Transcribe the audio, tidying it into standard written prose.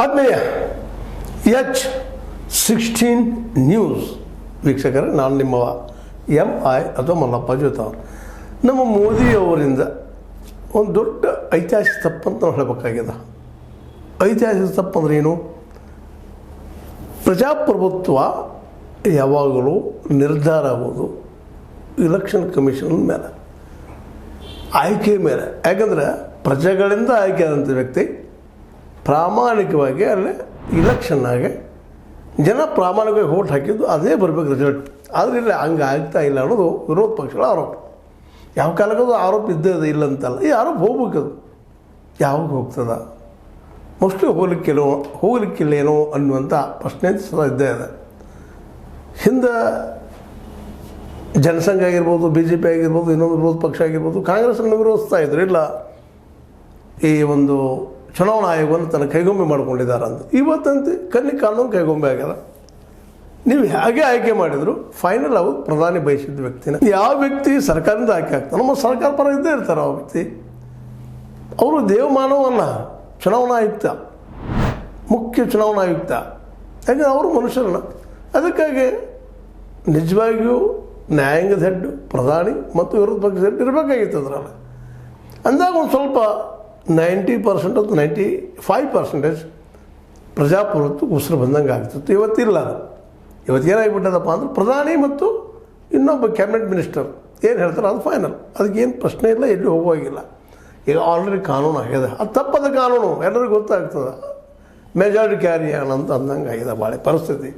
ಆತ್ಮೀಯ H16 news ವೀಕ್ಷಕರೇ, ನಾನು ನಿಮ್ಮ MI ಅಥವಾ ಮಲ್ಲಪ್ಪ ಜೋತ ಅವರು. ನಮ್ಮ ಮೋದಿಯವರಿಂದ ಒಂದು ದೊಡ್ಡ ಐತಿಹಾಸಿಕ ತಪ್ಪಂತ ನಾವು ಹೇಳಬೇಕಾಗಿದೆ. ಐತಿಹಾಸಿಕ ತಪ್ಪು ಅಂದ್ರೆ ಏನು? ಪ್ರಜಾಪ್ರಭುತ್ವ ಯಾವಾಗಲೂ ನಿರ್ಧಾರ ಆಗೋದು ಇಲೆಕ್ಷನ್ ಕಮಿಷನ್ ಮೇಲೆ, ಆಯ್ಕೆ ಮೇಲೆ. ಯಾಕಂದರೆ ಪ್ರಜೆಗಳಿಂದ ಆಯ್ಕೆ ಆದಂಥ ವ್ಯಕ್ತಿ ಪ್ರಾಮಾಣಿಕವಾಗಿ ಅಲ್ಲಿ ಇಲೆಕ್ಷನ್ನಾಗೆ ಜನ ಪ್ರಾಮಾಣಿಕವಾಗಿ ಓಟ್ ಹಾಕಿದ್ದು ಅದೇ ಬರಬೇಕು ರಿಸಲ್ಟ್. ಆದರೆ ಇಲ್ಲ, ಹಂಗೆ ಆಗ್ತಾ ಇಲ್ಲ ಅನ್ನೋದು ವಿರೋಧ ಪಕ್ಷಗಳ ಆರೋಪ. ಯಾವ ಕಾಲಕ್ಕದು ಆರೋಪ ಇದ್ದೇ ಇದೆ, ಇಲ್ಲ ಅಂತಲ್ಲ. ಈ ಆರೋಪ ಹೋಗ್ಬೇಕದು. ಯಾವಾಗ ಹೋಗ್ತದ? ಮೋಸ್ಟ್ಲಿ ಹೋಗ್ಲಿಕ್ಕಿಲ್ಲೇನೋ ಅನ್ನುವಂಥ ಪ್ರಶ್ನೆ ಸದಾ ಇದ್ದೇ ಇದೆ. ಹಿಂದೆ ಜನಸಂಘ ಆಗಿರ್ಬೋದು, BJP ಆಗಿರ್ಬೋದು, ಇನ್ನೊಂದು ವಿರೋಧ ಪಕ್ಷ ಆಗಿರ್ಬೋದು, ಕಾಂಗ್ರೆಸ್ಸನ್ನು ವಿರೋಧಿಸ್ತಾ ಇದ್ರು. ಇಲ್ಲ, ಈ ಒಂದು ಚುನಾವಣಾ ಆಯೋಗವನ್ನು ತನ್ನ ಕೈಗೊಂಬೆ ಮಾಡ್ಕೊಂಡಿದ್ದಾರೆ ಅಂತ. ಇವತ್ತಂತೆ ಕಾನೂನು ಕೈಗೊಂಬೆ ಆಗ್ಯದ. ನೀವು ಹೇಗೆ ಆಯ್ಕೆ ಮಾಡಿದ್ರು ಫೈನಲ್ ಅವರು ಪ್ರಧಾನಿ ಬಯಸಿದ್ದ ವ್ಯಕ್ತಿನ. ಯಾವ ವ್ಯಕ್ತಿ ಸರ್ಕಾರದಿಂದ ಆಯ್ಕೆ ಆಗ್ತಾನೆ, ನಮ್ಮ ಸರ್ಕಾರ ಪರ ಇದ್ದೇ ಇರ್ತಾರೆ ಆ ವ್ಯಕ್ತಿ. ಅವರು ದೇವಮಾನವಲ್ಲ, ಚುನಾವಣಾ ಆಯುಕ್ತ, ಮುಖ್ಯ ಚುನಾವಣಾ ಆಯುಕ್ತ. ಯಾಕಂದರೆ ಅವರು ಮನುಷ್ಯರನ್ನ. ಅದಕ್ಕಾಗಿ ನಿಜವಾಗಿಯೂ ನ್ಯಾಯಾಂಗದ ಹೆಡ್ ಪ್ರಧಾನಿ ಮತ್ತು ವಿರೋಧ ಪಕ್ಷದ ಹೆಡ್ ಇರಬೇಕಾಗಿತ್ತು ಅದರಲ್ಲಿ. ಅಂದಾಗ ಒಂದು ಸ್ವಲ್ಪ 90% ಅಥವಾ 95% ಪ್ರಜಾಪ್ರಭುತ್ವ ಉಸಿರು ಬಂದಂಗೆ ಆಗ್ತಿತ್ತು. ಇವತ್ತಿಲ್ಲ. ಇವತ್ತೇನಾಗಿಬಿಟ್ಟದಪ್ಪ ಅಂದ್ರೆ ಪ್ರಧಾನಿ ಮತ್ತು ಇನ್ನೊಬ್ಬ ಕ್ಯಾಬಿನೆಟ್ ಮಿನಿಸ್ಟರ್ ಏನು ಹೇಳ್ತಾರೆ ಅದು ಫೈನಲ್. ಅದಕ್ಕೇನು ಪ್ರಶ್ನೆ ಇಲ್ಲ, ಎಲ್ಲಿ ಹೋಗುವಾಗಿಲ್ಲ. ಈಗ ಆಲ್ರೆಡಿ ಕಾನೂನು ಆಗಿದೆ. ಅದು ತಪ್ಪದ ಕಾನೂನು, ಎಲ್ಲರಿಗೂ ಗೊತ್ತಾಗ್ತದೆ. ಮೆಜಾರಿಟಿ ಕ್ಯಾರಿ ಅಂತ ಅಂದಂಗೆ ಆಗಿದೆ ಭಾಳ ಪರಿಸ್ಥಿತಿ.